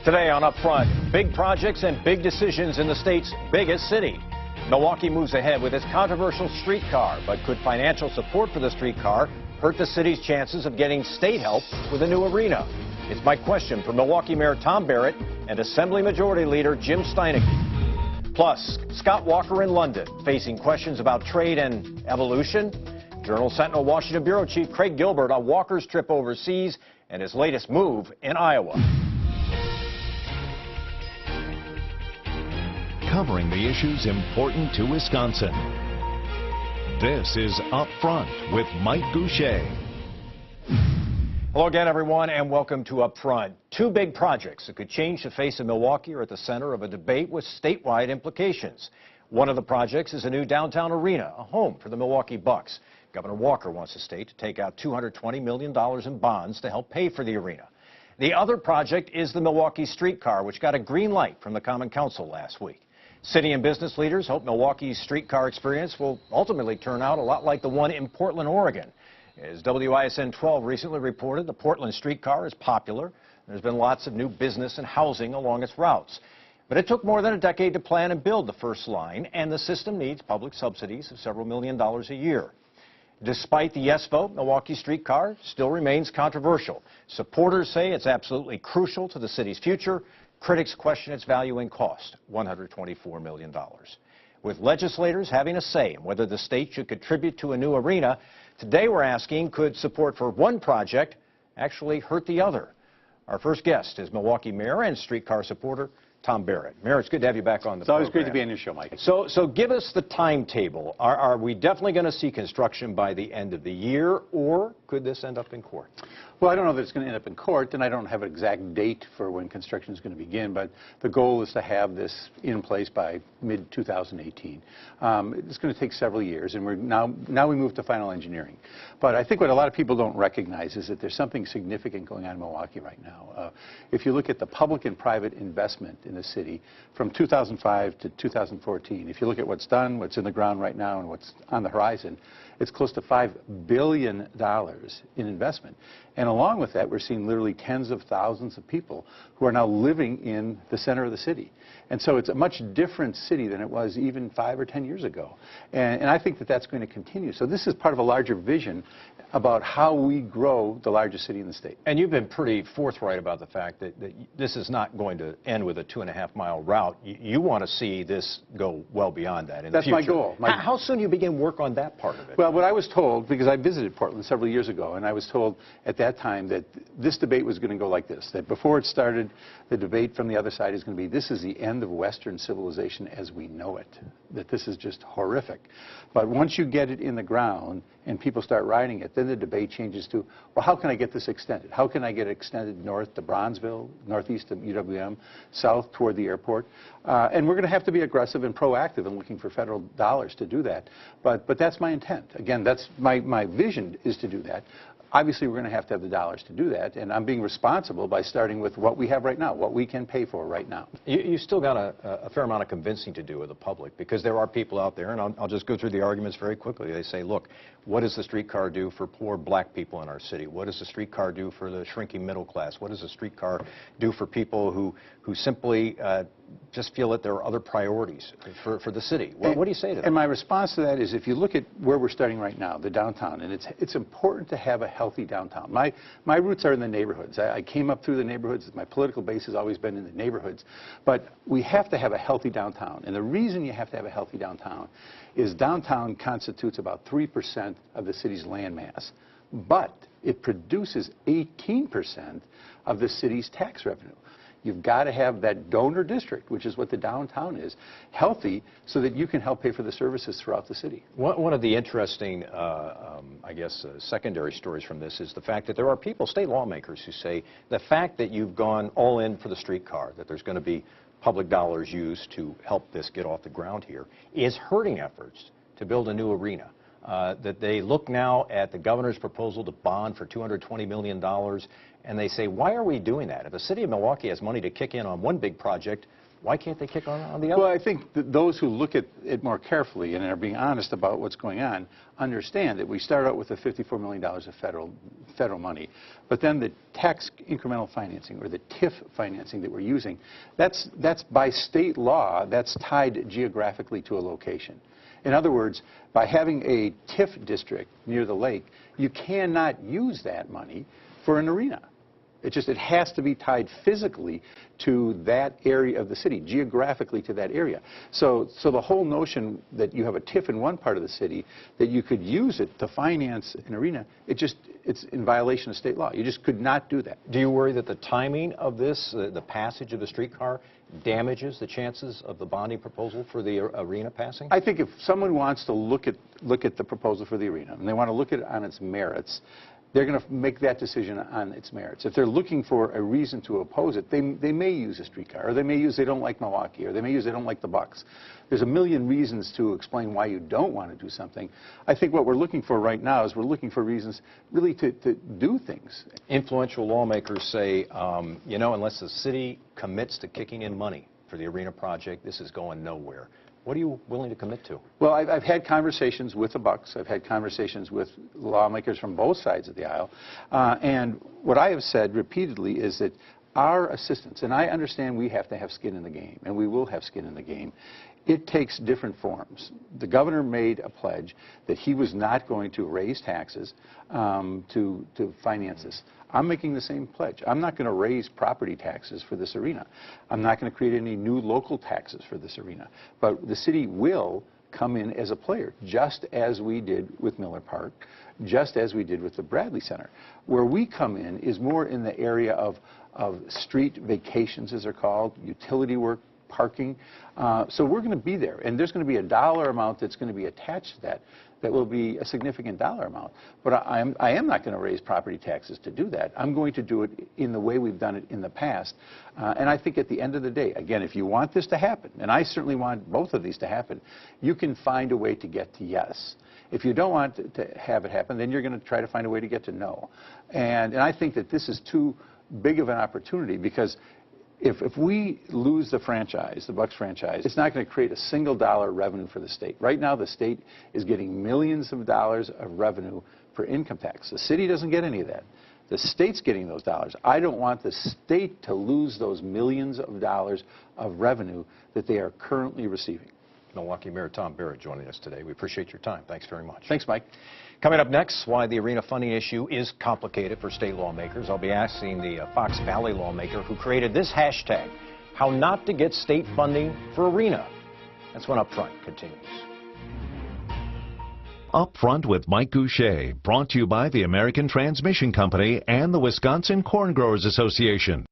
Today on Upfront, big projects and big decisions in the state's biggest city. Milwaukee moves ahead with its controversial streetcar, but could financial support for the streetcar hurt the city's chances of getting state help with a new arena? It's my question for Milwaukee Mayor Tom Barrett and Assembly Majority Leader Jim Steineke. Plus, Scott Walker in London, facing questions about trade and evolution. Journal-Sentinel Washington Bureau Chief Craig Gilbert on Walker's trip overseas and his latest move in Iowa. Covering the issues important to Wisconsin. This is Up Front with Mike Goucher. Hello again, everyone, and welcome to Up Front. Two big projects that could change the face of Milwaukee are at the center of a debate with statewide implications. One of the projects is a new downtown arena, a home for the Milwaukee Bucks. Governor Walker wants the state to take out $220 million in bonds to help pay for the arena. The other project is the Milwaukee streetcar, which got a green light from the Common Council last week. City and business leaders hope Milwaukee's streetcar experience will ultimately turn out a lot like the one in Portland, Oregon. As WISN 12 recently reported, the Portland streetcar is popular. There's been lots of new business and housing along its routes. But it took more than a decade to plan and build the first line, and the system needs public subsidies of several $1 million a year. Despite the yes vote, Milwaukee streetcar still remains controversial. Supporters say it's absolutely crucial to the city's future. Critics question its value and cost, $124 million. With legislators having a say in whether the state should contribute to a new arena, today we're asking, could support for one project actually hurt the other? Our first guest is Milwaukee Mayor and streetcar supporter Tom Barrett. Mayor, it's good to have you back on the program. It's always great to be on your show, Mike. So give us the timetable. Are we definitely going to see construction by the end of the year, or could this end up in court? Well, I don't know that it's going to end up in court, and I don't have an exact date for when construction is going to begin, but the goal is to have this in place by mid-2018. It's going to take several years, and now we move to final engineering. But I think what a lot of people don't recognize is that there's something significant going on in Milwaukee right now. If you look at the public and private investment in the city from 2005 to 2014, if you look at what's done, what's in the ground right now, and what's on the horizon, it's close to $5 billion in investment. And along with that, we're seeing literally tens of thousands of people who are now living in the center of the city. And so it's a much different city than it was even 5 or 10 years ago. And I think that that's going to continue. So this is part of a larger vision about how we grow the largest city in the state. And you've been pretty forthright about the fact that this is not going to end with a 2.5-mile route. You want to see this go well beyond that in the future. That's my goal. How soon do you begin work on that part of it? Well, what I was told, because I visited Portland several years ago, and I was told at that time that this debate was going to go like this, that before it started, the debate from the other side is going to be, this is the end of Western civilization as we know it, that this is just horrific. But once you get it in the ground and people start riding it, then the debate changes to, well, how can I get this extended? How can I get it extended north to Bronzeville, northeast to UWM, south toward the airport? And we're going to have to be aggressive and proactive in looking for federal dollars to do that. But that's my intent. Again, that's my vision is to do that. Obviously, we're going to have the dollars to do that, and I'm being responsible by starting with what we have right now, what we can pay for right now. You still got a fair amount of convincing to do with the public, because there are people out there, and I'll just go through the arguments very quickly. They say, look, what does the streetcar do for poor black people in our city? What does the streetcar do for the shrinking middle class? What does the streetcar do for people who simply just feel that there are other priorities for the city? What do you say to that? And my response to that is, if you look at where we're starting right now, the downtown, and it's important to have a healthy downtown. My roots are in the neighborhoods. I came up through the neighborhoods. My political base has always been in the neighborhoods. But we have to have a healthy downtown. And the reason you have to have a healthy downtown is downtown constitutes about 3% of the city's land mass. But it produces 18% of the city's tax revenue. You've got to have that donor district, which is what the downtown is, healthy so that you can help pay for the services throughout the city. One of the interesting, I guess, secondary stories from this is the fact that there are people, state lawmakers, who say the fact that you've gone all in for the streetcar, that there's going to be public dollars used to help this get off the ground here, is hurting efforts to build a new arena. That they look now at the governor's proposal to bond for $220 million, and they say, why are we doing that? If the city of Milwaukee has money to kick in on one big project, Why can't they kick on the other? Well, I think that those who look at it more carefully and are being honest about what's going on understand that we start out with the $54 million of federal money, but then the tax incremental financing, or the TIF financing that we're using, that's by state law, that's tied geographically to a location. In other words, by having a TIF district near the lake, you cannot use that money for an arena. It has to be tied physically to that area of the city, geographically to that area. So the whole notion that you have a TIF in one part of the city, that you could use it to finance an arena, it's in violation of state law. You just could not do that. Do you worry that the timing of this, the passage of the streetcar, damages the chances of the bonding proposal for the arena passing? I think if someone wants to look at the proposal for the arena, and they want to look at it on its merits, they're going to make that decision on its merits. If they're looking for a reason to oppose it, they may use a streetcar, or they may use they don't like Milwaukee, or they may use they don't like the Bucks. There's a million reasons to explain why you don't want to do something. I think what we're looking for right now is we're looking for reasons really to do things. Influential lawmakers say, you know, unless the city commits to kicking in money for the arena project, this is going nowhere. What are you willing to commit to? Well, I've had conversations with the Bucks. I've had conversations with lawmakers from both sides of the aisle. And what I have said repeatedly is that our assistance, and I understand we have to have skin in the game, and we will have skin in the game, it takes different forms. The governor made a pledge that he was not going to raise taxes to finance this. I'm making the same pledge. I'm not going to raise property taxes for this arena. I'm not going to create any new local taxes for this arena. But the city will come in as a player, just as we did with Miller Park, just as we did with the Bradley Center. Where we come in is more in the area of street vacations, as they're called, utility work, parking. So we're going to be there, and there's going to be a dollar amount that's going to be attached to that. That will be a significant dollar amount. But I am not going to raise property taxes to do that. I'm going to do it in the way we've done it in the past. And I think at the end of the day, again, if you want this to happen, and I certainly want both of these to happen, you can find a way to get to yes. If you don't want to have it happen, then you're going to try to find a way to get to no. And I think that this is too big of an opportunity, because if we lose the franchise, the Bucks franchise, it's not going to create a single dollar revenue for the state. Right now, the state is getting millions of dollars of revenue for income tax. The city doesn't get any of that. The state's getting those dollars. I don't want the state to lose those millions of dollars of revenue that they are currently receiving. Milwaukee Mayor Tom Barrett joining us today. We appreciate your time. Thanks very much. Thanks, Mike. Coming up next, why the arena funding issue is complicated for state lawmakers. I'll be asking the Fox Valley lawmaker who created this hashtag, how not to get state funding for arena. That's when Up Front continues. Up Front with Mike Goucher, brought to you by the American Transmission Company and the Wisconsin Corn Growers Association.